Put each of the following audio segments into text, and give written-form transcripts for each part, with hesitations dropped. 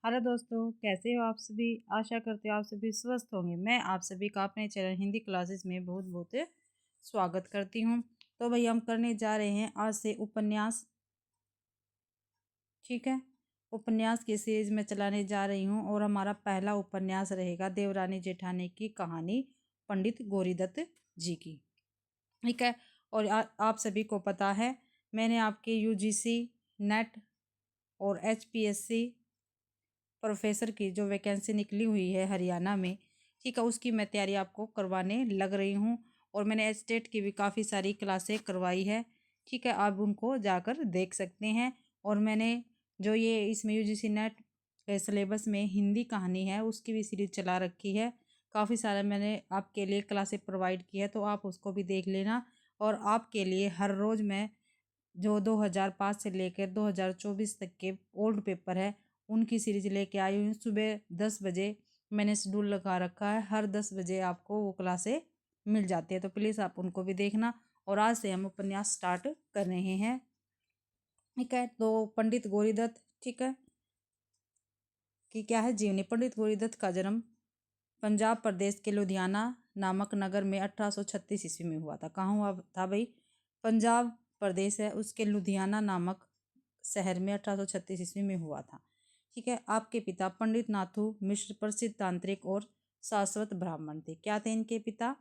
Hello दोस्तों, कैसे हो आप सभी। आशा करते हो आप सभी स्वस्थ होंगे। मैं आप सभी का अपने चैनल हिंदी क्लासेस में बहुत बहुत स्वागत करती हूँ। तो भाई हम करने जा रहे हैं आज से उपन्यास। ठीक है, उपन्यास की सीरीज में चलाने जा रही हूँ और हमारा पहला उपन्यास रहेगा देवरानी जेठानी की कहानी, पंडित गौरीदत्त जी की। ठीक है, और आप सभी को पता है मैंने आपके यूजीसी नेट और एचपीएससी प्रोफेसर की जो वैकेंसी निकली हुई है हरियाणा में, ठीक है, उसकी मैं तैयारी आपको करवाने लग रही हूँ। और मैंने एस्टेट की भी काफ़ी सारी क्लासें करवाई है। ठीक है, आप उनको जाकर देख सकते हैं। और मैंने जो ये इसमें यूजीसी नेट सिलेबस में हिंदी कहानी है उसकी भी सीरीज चला रखी है। काफ़ी सारा मैंने आपके लिए क्लासें प्रोवाइड की है, तो आप उसको भी देख लेना। और आपके लिए हर रोज़ मैं जो 2005 से लेकर 2024 तक के ओल्ड पेपर है उनकी सीरीज लेके आई हूँ। सुबह 10 बजे मैंने शेड्यूल लगा रखा है, हर 10 बजे आपको वो क्लासें मिल जाती है, तो प्लीज़ आप उनको भी देखना। और आज से हम उपन्यास स्टार्ट कर रहे हैं। ठीक है, तो पंडित गौरीदत्त, ठीक है, कि क्या है जीवनी। पंडित गौरीदत्त का जन्म पंजाब प्रदेश के लुधियाना नामक नगर में 1836 ईस्वी में हुआ था। कहाँ हुआ था भाई? पंजाब प्रदेश है उसके लुधियाना नामक शहर में 1836 ईस्वी में हुआ था। ठीक है, आपके पिता पंडित नाथू मिश्र प्रसिद्ध तांत्रिक और शाश्वत ब्राह्मण थे। क्या थे इनके पिता?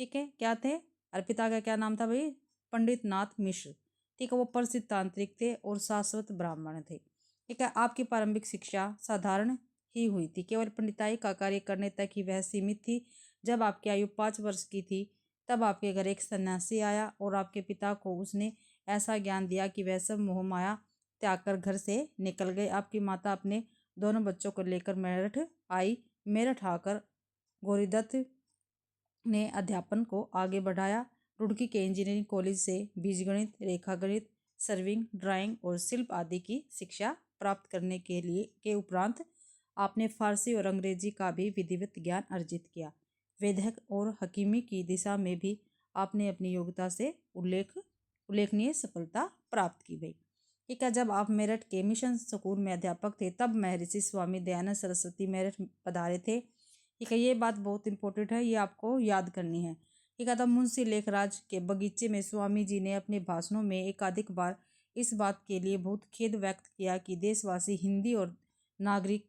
ठीक है, क्या थे? और पिता का क्या नाम था भाई? पंडित नाथ मिश्र। ठीक है, वो प्रसिद्ध तांत्रिक थे और शाश्वत ब्राह्मण थे। ठीक है, आपकी प्रारंभिक शिक्षा साधारण ही हुई थी, केवल पंडिताई का कार्य करने तक ही वह सीमित थी। जब आपकी आयु 5 वर्ष की थी तब आपके घर एक सन्यासी आया और आपके पिता को उसने ऐसा ज्ञान दिया कि वह सब मोह माया त्याग कर घर से निकल गए। आपकी माता अपने दोनों बच्चों को लेकर मेरठ आई। मेरठ आकर गौरीदत्त ने अध्यापन को आगे बढ़ाया। रुड़की के इंजीनियरिंग कॉलेज से बीजगणित, रेखागणित, सर्विंग, ड्राइंग और शिल्प आदि की शिक्षा प्राप्त करने के उपरांत आपने फारसी और अंग्रेजी का भी विधिवत ज्ञान अर्जित किया। वैद्यक और हकीमी की दिशा में भी आपने अपनी योग्यता से उल्लेखनीय सफलता प्राप्त की गई। ठीक है, जब आप मेरठ के मिशन स्कूल में अध्यापक थे तब महर्षि स्वामी दयानंद सरस्वती मेरठ पधारे थे। ठीक है, ये बात बहुत इंपॉर्टेंट है, ये आपको याद करनी है। ठीक है, तब मुंशी लेखराज के बगीचे में स्वामी जी ने अपने भाषणों में एकाधिक बार इस बात के लिए बहुत खेद व्यक्त किया कि देशवासी हिंदी और नागरिक,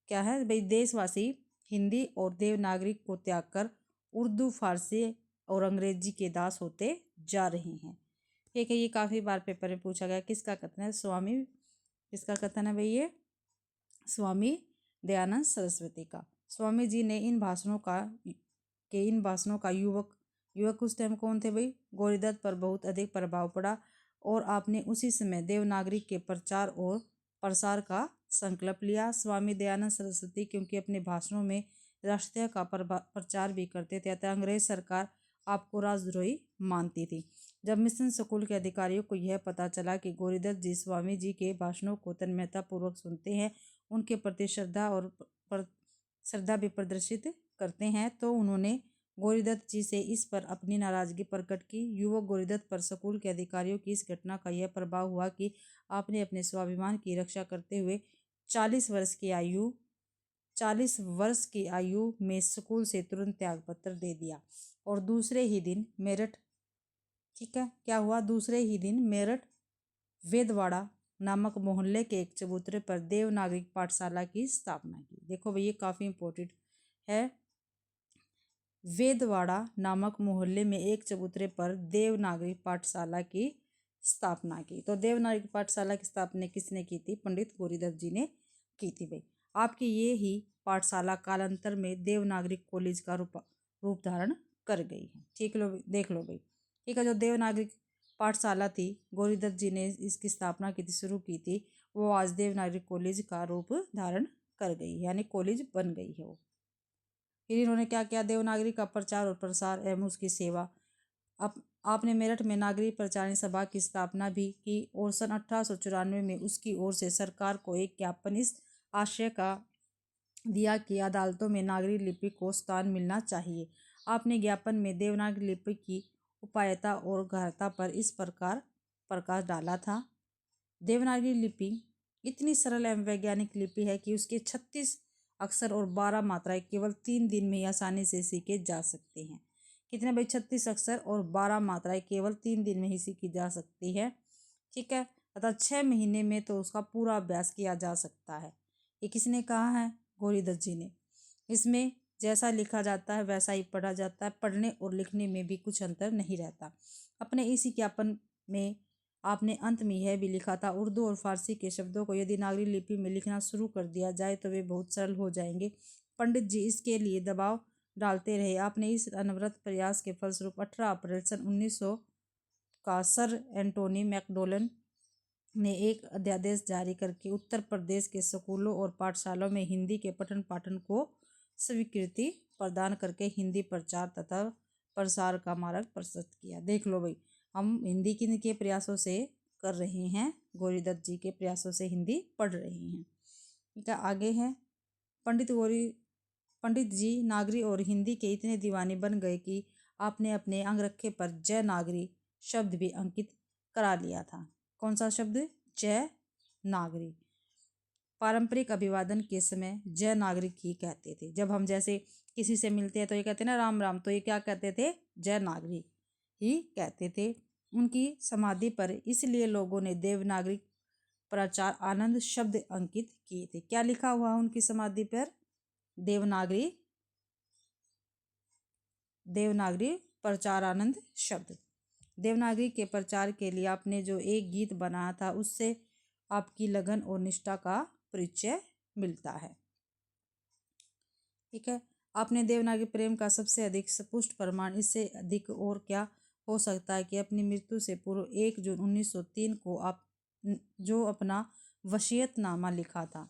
क्या है भाई, देशवासी हिंदी और देवनागरिक को त्याग कर उर्दू, फारसी और अंग्रेजी के दास होते जा रहे हैं। ठीक है, ये काफ़ी बार पेपर में पूछा गया। किसका कथन है? स्वामी, किसका कथन है भाई? ये स्वामी दयानंद सरस्वती का। स्वामी जी ने इन भाषणों का युवक उस टाइम कौन थे भाई? गौरीदत्त पर बहुत अधिक प्रभाव पड़ा और आपने उसी समय देवनागरी के प्रचार और प्रसार का संकल्प लिया। स्वामी दयानंद सरस्वती क्योंकि अपने भाषणों में राष्ट्रीय का प्रचार भी करते थे, अतः अंग्रेज सरकार आपको राजद्रोही मानती थी। जब मिशन स्कूल के अधिकारियों को यह पता चला कि गौरीदत्त जी स्वामी जी के भाषणों को तन्मयता पूर्वक सुनते हैं, उनके प्रति श्रद्धा भी प्रदर्शित करते हैं, तो उन्होंने गौरीदत्त जी से इस पर अपनी नाराजगी प्रकट की। युवक गौरीदत्त पर स्कूल के अधिकारियों की इस घटना का यह प्रभाव हुआ कि आपने अपने स्वाभिमान की रक्षा करते हुए 40 वर्ष की आयु में स्कूल से तुरंत त्यागपत्र दे दिया। और दूसरे ही दिन मेरठ, ठीक है, क्या हुआ? दूसरे ही दिन मेरठ वेदवाड़ा नामक मोहल्ले के एक चबूतरे पर देवनागरिक पाठशाला की स्थापना की। देखो भैया, काफ़ी इंपॉर्टेंट है। वेदवाड़ा नामक मोहल्ले में एक चबूतरे पर देवनागरिक पाठशाला की स्थापना की। तो देवनागरिक पाठशाला की स्थापना किसने की थी? पंडित गौरीदत्त जी ने की थी भाई। आपकी ये ही पाठशाला कालांतर में देवनागरिक कॉलेज का रूप धारण कर गई है। ठीक लो, देख लो भाई। ठीक है, जो देवनागरिक पाठशाला थी गौरीदत्त जी ने इसकी स्थापना की थी, शुरू की थी, वो आज देवनागरिक कॉलेज का रूप धारण कर गई है, यानी कॉलेज बन गई है वो। फिर इन्होंने क्या किया? देवनागरी का प्रचार और प्रसार एवं उसकी सेवा। अब आपने मेरठ में नागरिक प्रचारणी सभा की स्थापना भी की और सन 1894 में उसकी ओर से सरकार को एक ज्ञापन इस आशय का दिया कि अदालतों में नागरी लिपि को स्थान मिलना चाहिए। आपने ज्ञापन में देवनागरी लिपि की उपायता और गहरता पर इस प्रकार प्रकाश डाला था। देवनागरी लिपि इतनी सरल एवं वैज्ञानिक लिपि है कि उसके 36 अक्षर और 12 मात्राएं केवल 3 दिन में ही आसानी से सीखे जा सकते हैं। कितने भाई? 36 अक्षर और 12 मात्राएं केवल 3 दिन में ही सीखी जा सकती है। ठीक है, अर्थात 6 महीने में तो उसका पूरा अभ्यास किया जा सकता है। ये किसने कहा है? गौरीदत्त जी ने। इसमें जैसा लिखा जाता है वैसा ही पढ़ा जाता है, पढ़ने और लिखने में भी कुछ अंतर नहीं रहता। अपने इसी ज्ञापन में आपने अंत में यह भी लिखा था, उर्दू और फारसी के शब्दों को यदि नागरी लिपि में लिखना शुरू कर दिया जाए तो वे बहुत सरल हो जाएंगे। पंडित जी इसके लिए दबाव डालते रहे। आपने इस अनवरत प्रयास के फलस्वरूप 18 अप्रैल सन 1900 का सर एंटोनी मैकडोलन ने एक अध्यादेश जारी करके उत्तर प्रदेश के स्कूलों और पाठशालाओं में हिंदी के पठन पाठन को स्वीकृति प्रदान करके हिंदी प्रचार तथा प्रसार का मार्ग प्रशस्त किया। देख लो भाई, हम हिंदी किन के प्रयासों से कर रहे हैं? गौरीदत्त जी के प्रयासों से हिंदी पढ़ रहे हैं। ठीक है, आगे है पंडित जी नागरी और हिंदी के इतने दीवाने बन गए कि आपने अपने अंगरखे पर जय नागरी शब्द भी अंकित करा लिया था। कौन सा शब्द? जय नागरी। पारंपरिक अभिवादन के समय जय नागरिक ही कहते थे। जब हम जैसे किसी से मिलते हैं तो ये कहते हैं ना राम राम, तो ये क्या कहते थे? जय नागरिक ही कहते थे। उनकी समाधि पर इसलिए लोगों ने देवनागरी प्रचार आनंद शब्द अंकित किए थे। क्या लिखा हुआ उनकी समाधि पर? देवनागरी प्रचार आनंद शब्द। देवनागरी के प्रचार के लिए आपने जो एक गीत बनाया था उससे आपकी लगन और निष्ठा का परिचय मिलता है। ठीक है, आपने देवनागरी प्रेम का सबसे अधिक स्पष्ट प्रमाण इससे अधिक और क्या हो सकता है कि अपनी मृत्यु से पूर्व 1 जून 1903 को आप जो अपना वसीयतनामा लिखा था,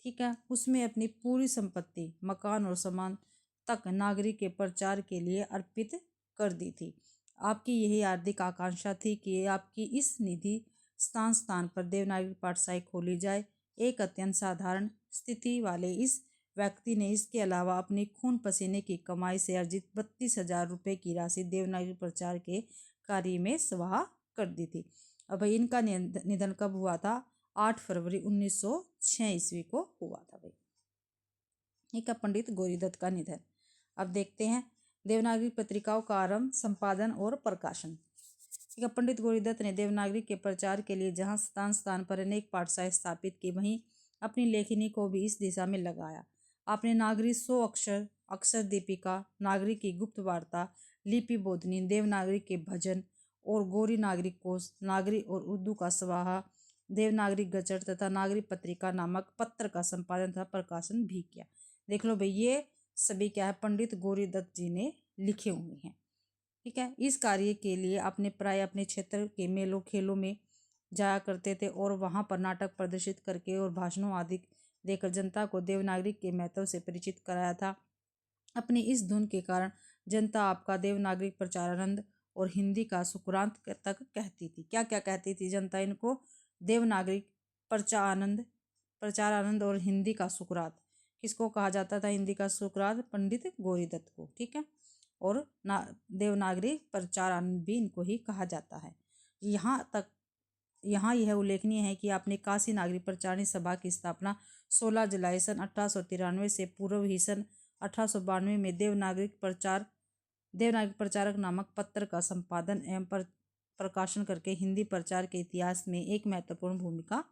ठीक है, उसमें अपनी पूरी संपत्ति, मकान और सामान तक नागरिक के प्रचार के लिए अर्पित कर दी थी। आपकी यही हार्दिक आकांक्षा थी कि आपकी इस निधि स्थान स्थान पर देवनागरी पाठशालाएं खोली जाए। एक अत्यंत साधारण स्थिति वाले इस व्यक्ति ने इसके अलावा अपनी खून पसीने की कमाई से अर्जित 32,000 रुपये की राशि देवनागरी प्रचार के कार्य में स्वाहा कर दी थी। अब इनका निधन कब हुआ था? 8 फरवरी 1906 ईस्वी को हुआ था भाई। ठीक है, पंडित गौरीदत्त का निधन। अब देखते हैं देवनागरी पत्रिकाओं का आरंभ, संपादन और प्रकाशन। ठीक है, पंडित गौरीदत्त ने देवनागरी के प्रचार के लिए जहां स्थान स्थान पर अनेक पाठशालाएं स्थापित की, वहीं अपनी लेखनी को भी इस दिशा में लगाया। आपने नागरी 100 अक्षर दीपिका, नागरी की गुप्त वार्ता, लिपि बोधनी, देवनागरी के भजन और गौरी नागरिक कोश, नागरी और उर्दू का स्वाहा, देवनागरी गजट तथा नागरी पत्रिका नामक पत्र का संपादन तथा प्रकाशन भी किया। देख लो भाई, ये सभी क्या है? पंडित गौरीदत्त जी ने लिखे हुए हैं। ठीक है, इस कार्य के लिए आपने प्राय अपने क्षेत्र के मेलों खेलों में जाया करते थे और वहां पर नाटक प्रदर्शित करके और भाषणों आदि देकर जनता को देवनागरी के महत्व से परिचित कराया था। अपनी इस धुन के कारण जनता आपका देवनागरी प्रचारानंद और हिंदी का सुकुरांत तक कहती थी। क्या क्या कहती थी जनता इनको? देवनागरी प्रचारानंद और हिंदी का सुकुरात। किसको कहा जाता था हिंदी का सुकुरात? पंडित गौरीदत्त को। ठीक है, और देवनागरी प्रचारानंद भी इनको ही कहा जाता है। यहाँ यह उल्लेखनीय है कि आपने काशी नागरी प्रचारणी सभा की स्थापना 16 जुलाई सन 1893 से पूर्व ही सन 1892 में देवनागरी प्रचारक नामक पत्र का संपादन एवं प्रकाशन करके हिंदी प्रचार के इतिहास में एक महत्वपूर्ण भूमिका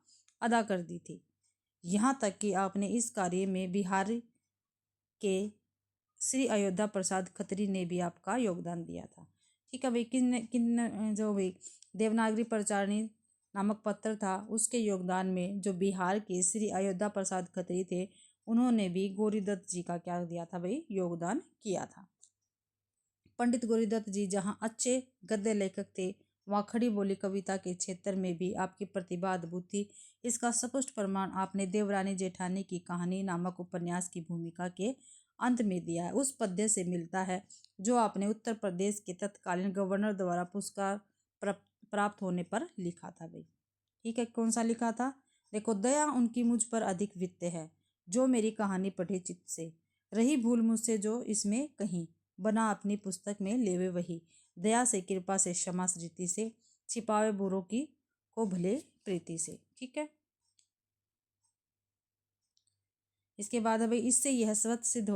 अदा कर दी थी। यहाँ तक कि आपने इस कार्य में बिहार के श्री अयोध्या प्रसाद खत्री ने भी आपका योगदान दिया था। ठीक है भाई, किन जो भाई देवनागरी प्रचारणी नामक पत्र था उसके योगदान में जो बिहार के श्री अयोध्या प्रसाद खत्री थे, उन्होंने भी गौरीदत्त जी का क्या दिया था भाई? योगदान किया था। पंडित गौरीदत्त जी जहाँ अच्छे गद्य लेखक थे, वहाँ खड़ी बोली कविता के क्षेत्र में भी आपकी प्रतिभा अद्भुत थी। इसका स्पष्ट प्रमाण आपने देवरानी जेठानी की कहानी नामक उपन्यास की भूमिका के अंत में दिया है। उस पद्य से मिलता है जो आपने उत्तर प्रदेश के तत्कालीन गवर्नर द्वारा पुरस्कार प्राप्त होने पर लिखा था भाई। ठीक है, कौन सा लिखा था? देखो, दया उनकी मुझ पर अधिक वित्त है, जो मेरी कहानी पढ़े चित्त से, रही भूल मुझसे जो इसमें कहीं, बना अपनी पुस्तक में लेवे वही, दया से कृपा से क्षमा स्मृति से, छिपावे बुरों की को भले प्रीति से। ठीक है, इसके बाद भाई इससे यह स्वतः सिद्ध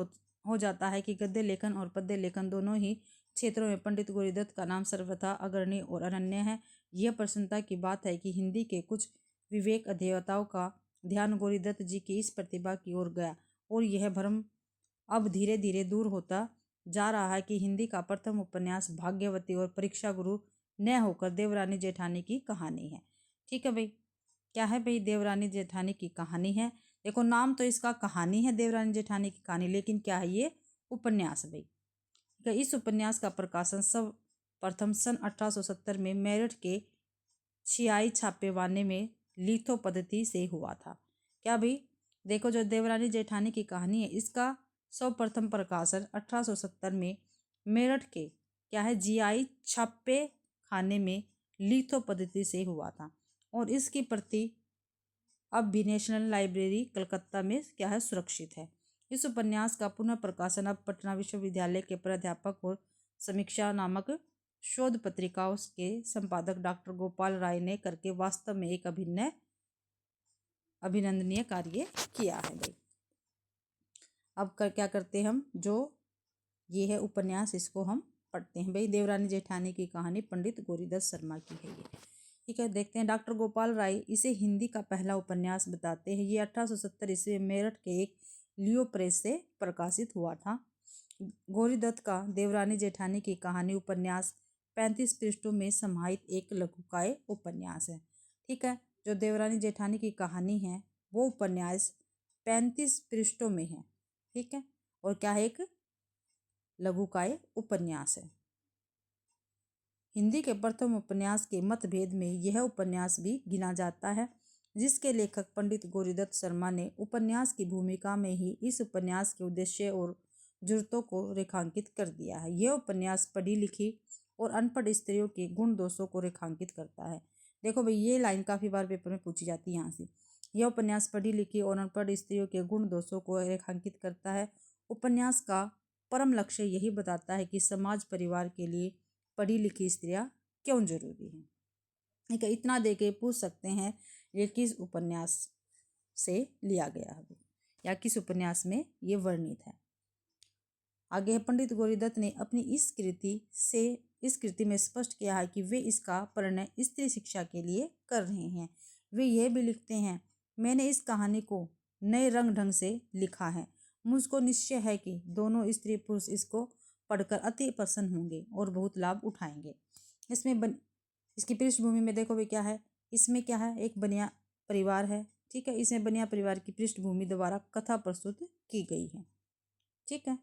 हो जाता है कि गद्य लेखन और पद्य लेखन दोनों ही क्षेत्रों में पंडित गौरीदत्त का नाम सर्वथा अग्रणी और अनन्य है। यह प्रसन्नता की बात है कि हिंदी के कुछ विवेक अध्येताओं का ध्यान गौरीदत्त जी की इस प्रतिभा की ओर गया और यह भ्रम अब धीरे धीरे दूर होता जा रहा है कि हिंदी का प्रथम उपन्यास भाग्यवती और परीक्षा गुरु न होकर देवरानी जेठानी की कहानी है। ठीक है भाई, क्या है भाई? देवरानी जेठानी की कहानी है। देखो नाम तो इसका कहानी है, देवरानी जेठानी की कहानी, लेकिन क्या है ये? उपन्यास भाई। इस उपन्यास का प्रकाशन सब प्रथम सन 1870 में मेरठ के छियाई छापेवाने में लिथो पद्धति से हुआ था। क्या भाई? देखो जो देवरानी जेठानी की कहानी है इसका सर्वप्रथम प्रकाशन 1870 में मेरठ के क्या है जीआई छापे खाने में लिथो पद्धति से हुआ था और इसकी प्रति अब भी नेशनल लाइब्रेरी कलकत्ता में क्या है सुरक्षित है। इस उपन्यास का पुनः प्रकाशन अब पटना विश्वविद्यालय के प्राध्यापक और समीक्षा नामक शोध पत्रिकाओं के संपादक डॉक्टर गोपाल राय ने करके वास्तव में एक अभिनंदनीय कार्य किया है भाई। अब क्या करते हैं हम, जो ये है उपन्यास इसको हम पढ़ते हैं भाई। देवरानी जेठानी की कहानी पंडित गौरीदत्त शर्मा की है ये। ठीक है, देखते हैं। डॉक्टर गोपाल राय इसे हिंदी का पहला उपन्यास बताते हैं। ये 1870 ईस्वी में मेरठ के एक लियो प्रेस से प्रकाशित हुआ था। गौरीदत्त का देवरानी जेठानी की कहानी उपन्यास 35 पृष्ठों में समाहित एक लघुकाय उपन्यास है। ठीक है, जो देवरानी जेठानी की कहानी है वो उपन्यास 35 पृष्ठों में है। ठीक है, और क्या है? एक लघुकाय उपन्यास है। हिंदी के प्रथम उपन्यास के मतभेद में यह उपन्यास भी गिना जाता है, जिसके लेखक पंडित गौरीदत्त शर्मा ने उपन्यास की भूमिका में ही इस उपन्यास के उद्देश्य और जरूरतों को रेखांकित कर दिया है। यह उपन्यास पढ़ी लिखी और अनपढ़ स्त्रियों के गुण दोषों को रेखांकित करता है। देखो भाई, ये लाइन काफ़ी बार पेपर में पूछी जाती है यहाँ से। यह उपन्यास पढ़ी लिखी और अनपढ़ स्त्रियों के गुण दोषों को रेखांकित करता है। उपन्यास का परम लक्ष्य यही बताता है कि समाज परिवार के लिए पढ़ी लिखी स्त्रियां क्यों जरूरी हैं। ठीक है, इतना दे के पूछ सकते हैं ये किस उपन्यास से लिया गया है या किस उपन्यास में ये वर्णित है। आगे पंडित गौरीदत्त ने अपनी इस कृति में स्पष्ट किया है कि वे इसका प्रणय स्त्री शिक्षा के लिए कर रहे हैं। वे यह भी लिखते हैं, मैंने इस कहानी को नए रंग ढंग से लिखा है। मुझको निश्चय है कि दोनों स्त्री पुरुष इसको पढ़कर अति प्रसन्न होंगे और बहुत लाभ उठाएंगे। इसकी पृष्ठभूमि में देखो भी क्या है, इसमें क्या है? एक बनिया परिवार है। ठीक है, इसमें बनिया परिवार की पृष्ठभूमि द्वारा कथा प्रस्तुत की गई है। ठीक है,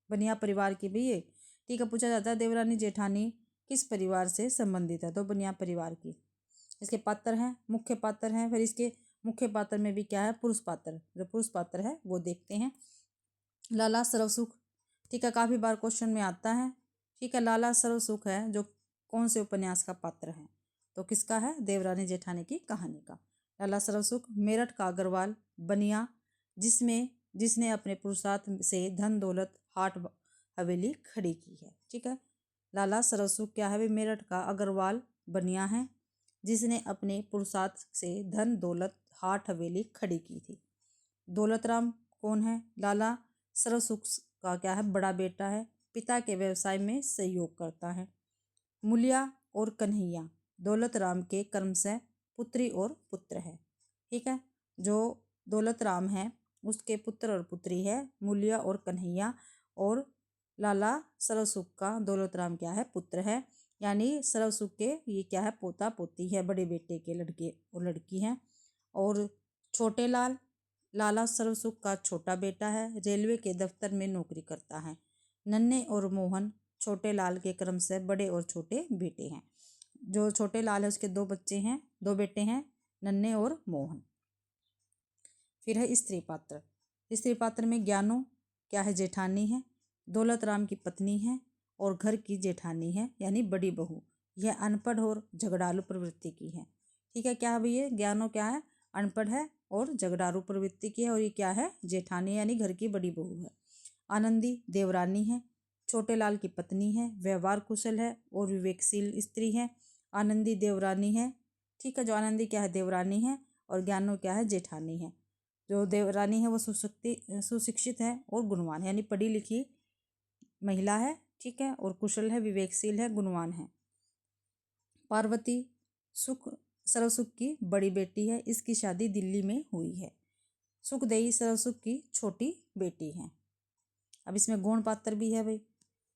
बनिया परिवार की भी ये। ठीक है, पूछा जाता है देवरानी जेठानी किस परिवार से संबंधित है? तो बनिया परिवार की। इसके पात्र हैं, मुख्य पात्र हैं, फिर इसके मुख्य पात्र में भी क्या है? पुरुष पात्र। जो पुरुष पात्र है वो देखते हैं। लाला सर्वसुख। ठीक है, काफ़ी बार क्वेश्चन में आता है। ठीक है, लाला सर्वसुख है जो कौन से उपन्यास का पात्र है? तो किसका है? देवरानी जेठानी की कहानी का। लाला सर्वसुख मेरठ का अग्रवाल बनिया जिसने अपने पुरुषार्थ से धन दौलत हाट हवेली खड़ी की है। ठीक है, लाला सर्वसुख क्या है? मेरठ का अग्रवाल बनिया है जिसने अपने पुरुषार्थ से धन दौलत हाट हवेली खड़ी की थी। दौलत राम कौन है? लाला सर्वसुख का क्या है? बड़ा बेटा है, पिता के व्यवसाय में सहयोग करता है। मुलिया और कन्हैया दौलत राम के क्रमशः पुत्री और पुत्र है। ठीक है, जो दौलत राम है उसके पुत्र और पुत्री है मुलिया और कन्हैया, और लाला सर्वसुख का दौलत राम क्या है? पुत्र है। यानी सर्वसुख के ये क्या है? पोता पोती है, बड़े बेटे के लड़के और लड़की हैं। और छोटे लाल लाला सर्वसुख का छोटा बेटा है, रेलवे के दफ्तर में नौकरी करता है। नन्हे और मोहन छोटे लाल के क्रम से बड़े और छोटे बेटे हैं। जो छोटे लाल है उसके दो बेटे हैं, नन्हे और मोहन। फिर है स्त्री पात्र। स्त्री पात्र में ज्ञानो क्या है? जेठानी है, दौलत राम की पत्नी है और घर की जेठानी है यानी बड़ी बहू। यह अनपढ़ और झगड़ालू प्रवृत्ति की है। ठीक है, क्या है भैया? ज्ञानो क्या है? अनपढ़ है और झगड़ालू प्रवृत्ति की है, और ये क्या है? जेठानी यानी घर की बड़ी बहू है। आनंदी देवरानी है, छोटे लाल की पत्नी है, व्यवहार कुशल है और विवेकशील स्त्री है। आनंदी देवरानी है। ठीक है, जो आनंदी क्या है? देवरानी है और ज्ञानो क्या है? जेठानी है। जो देवरानी है वो सुशिक्षित है और गुणवान है, यानी पढ़ी लिखी महिला है, ठीक है, और कुशल है, विवेकशील है, गुणवान है। पार्वती सुख सर्वसुख की बड़ी बेटी है, इसकी शादी दिल्ली में हुई है। सुखदेई सर्वसुख की छोटी बेटी है। अब इसमें गौण पात्र भी है भाई।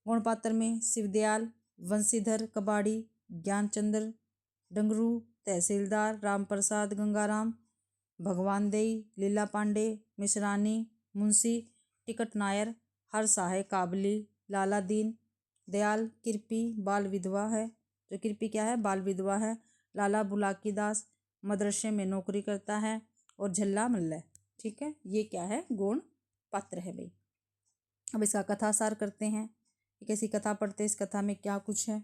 गौण पात्र में शिवदयाल, वंशीधर कबाड़ी, ज्ञानचंद्र डंगरू, तहसीलदार रामप्रसाद गंगाराम, भगवान देई, लीला पांडे, मिश्रानी, मुंशी टिकट नायर, हर साहे काबली, लाला दीन दयाल, कृपी बाल विधवा है, जो कृपी क्या है, बाल विधवा है। लाला बुलाकी दास मदरसे में नौकरी करता है, और झल्ला मल्ल, ठीक है। ये क्या है, गौण पात्र है भाई। अब इसका कथासार करते हैं। एक ऐसी कथा पढ़ते हैं, इस कथा में क्या कुछ है।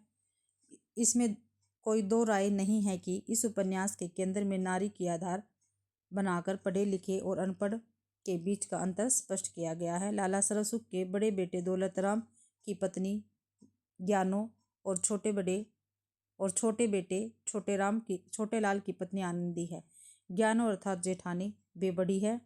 इसमें कोई दो राय नहीं है कि इस उपन्यास के केंद्र में नारी की आधार बनाकर पढ़े लिखे और अनपढ़ के बीच का अंतर स्पष्ट किया गया है। लाला सरसुख के बड़े बेटे दौलत राम की पत्नी ज्ञानो और छोटे बेटे छोटे लाल की पत्नी आनंदी है। ज्ञानो अर्थात जेठानी बेबड़ी है,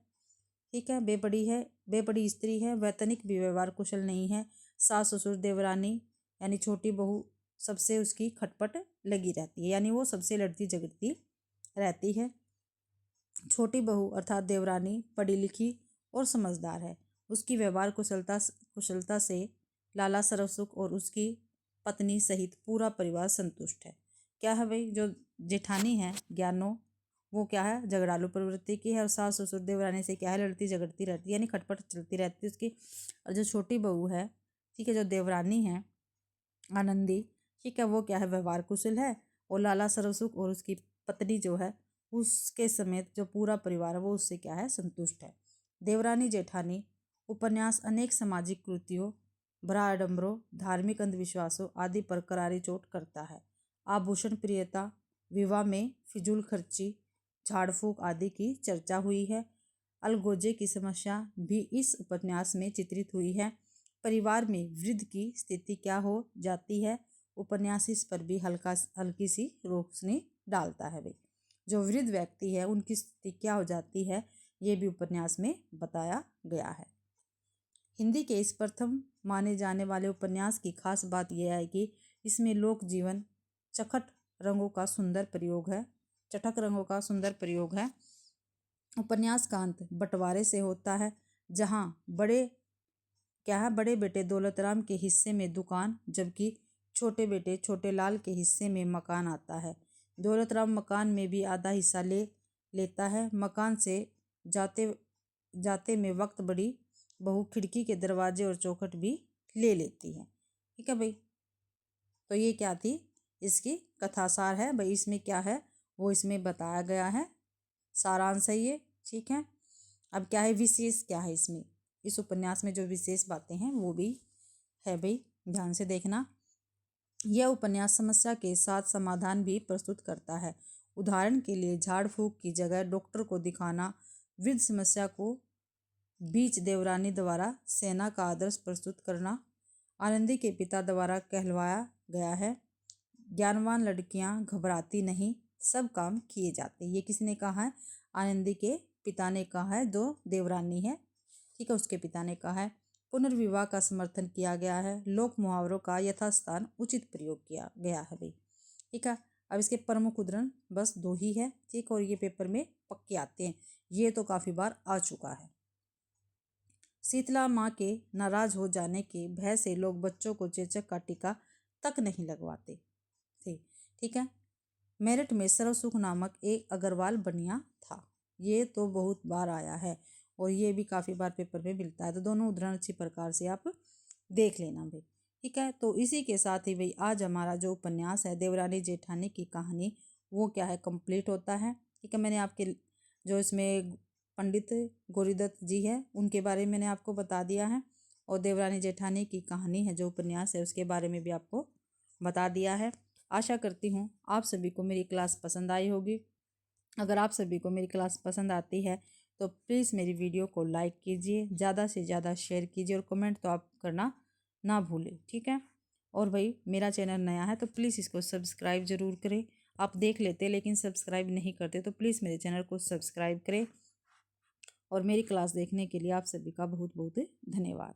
ठीक है, बेबड़ी स्त्री है, वैतनिक भी व्यवहार कुशल नहीं है। सास ससुर देवरानी यानी छोटी बहू सबसे उसकी खटपट लगी रहती है, यानी वो सबसे लड़ती झगड़ती रहती है। छोटी बहू अर्थात देवरानी पढ़ी लिखी और समझदार है, उसकी व्यवहार कुशलता से लाला सरसुख और उसकी पत्नी सहित पूरा परिवार संतुष्ट है। क्या है भाई, जो जेठानी है ज्ञानो, वो क्या है, झगड़ालू प्रवृत्ति की है, और सास ससुर देवरानी से क्या है, लड़ती झगड़ती रहती है, यानी खटपट चलती रहती है उसकी। और जो छोटी बहू है, ठीक है, जो देवरानी है आनंदी, ठीक है, वो क्या है, व्यवहार कुशल है, और लाला सरसुख और उसकी पत्नी जो है उसके समेत जो पूरा परिवार है वो उससे क्या है, संतुष्ट है। देवरानी जेठानी उपन्यास अनेक सामाजिक कृतियों, भ्राडंबरों, धार्मिक अंधविश्वासों आदि पर करारी चोट करता है। आभूषण प्रियता, विवाह में फिजूल खर्ची, झाड़ फूक आदि की चर्चा हुई है। अलगोजे की समस्या भी इस उपन्यास में चित्रित हुई है। परिवार में वृद्ध की स्थिति क्या हो जाती है, उपन्यास इस पर भी हल्की सी रोशनी डालता है भाई। जो वृद्ध व्यक्ति है उनकी स्थिति क्या हो जाती है, ये भी उपन्यास में बताया गया है। हिंदी के इस प्रथम माने जाने वाले उपन्यास की खास बात यह है कि इसमें लोक जीवन चटख रंगों का सुंदर प्रयोग है। उपन्यास का अंत बंटवारे से होता है, जहाँ बड़े बेटे दौलत राम के हिस्से में दुकान, जबकि छोटे बेटे छोटे लाल के हिस्से में मकान आता है। दौलत राम मकान में भी आधा हिस्सा लेता है। मकान से जाते में वक्त बड़ी बहू खिड़की के दरवाजे और चौखट भी ले लेती है, ठीक है भाई। तो ये क्या थी, इसकी कथासार है भाई। इसमें क्या है, वो इसमें बताया गया है, सारांश है ये, ठीक है। अब क्या है, विशेष क्या है इसमें, इस उपन्यास में जो विशेष बातें हैं वो भी है भाई, ध्यान से देखना। यह उपन्यास समस्या के साथ समाधान भी प्रस्तुत करता है। उदाहरण के लिए झाड़ फूक की जगह डॉक्टर को दिखाना, वृद्ध समस्या को बीच देवरानी द्वारा सेना का आदर्श प्रस्तुत करना, आनंदी के पिता द्वारा कहलवाया गया है। ज्ञानवान लड़कियां घबराती नहीं, सब काम किए जाते। ये किसने कहा है, आनंदी के पिता ने कहा है, जो देवरानी है, ठीक है, उसके पिता ने कहा है। पुनर्विवाह का समर्थन किया गया है। लोक मुहावरों का यथास्थान उचित प्रयोग किया गया है भाई, ठीक है। अब इसके प्रमुख उदाहरण बस 2 ही है, ठीक, और ये पेपर में पक्के आते हैं, ये तो काफ़ी बार आ चुका है। शीतला माँ के नाराज हो जाने के भय से लोग बच्चों को चेचक का टीका तक नहीं लगवाते थे, ठीक है। मेरठ में सर्वसुख नामक एक अग्रवाल बनिया था, ये तो बहुत बार आया है, और ये भी काफ़ी बार पेपर में मिलता है। तो दोनों उदाहरण अच्छी प्रकार से आप देख लेना भाई, ठीक है। तो इसी के साथ ही भाई आज हमारा जो उपन्यास है देवरानी जेठानी की कहानी, वो क्या है, कंप्लीट होता है, ठीक है। मैंने आपके जो इसमें पंडित गोरीदत्त जी है उनके बारे में मैंने आपको बता दिया है, और देवरानी जेठानी की कहानी है जो उपन्यास है उसके बारे में भी आपको बता दिया है। आशा करती हूँ आप सभी को मेरी क्लास पसंद आई होगी। अगर आप सभी को मेरी क्लास पसंद आती है तो प्लीज़ मेरी वीडियो को लाइक कीजिए, ज़्यादा से ज़्यादा शेयर कीजिए, और कमेंट तो आप करना ना भूलें, ठीक है। और भाई मेरा चैनल नया है तो प्लीज़ इसको सब्सक्राइब ज़रूर करें। आप देख लेते लेकिन सब्सक्राइब नहीं करते, तो प्लीज़ मेरे चैनल को सब्सक्राइब करें और मेरी क्लास देखने के लिए आप सभी का बहुत बहुत धन्यवाद।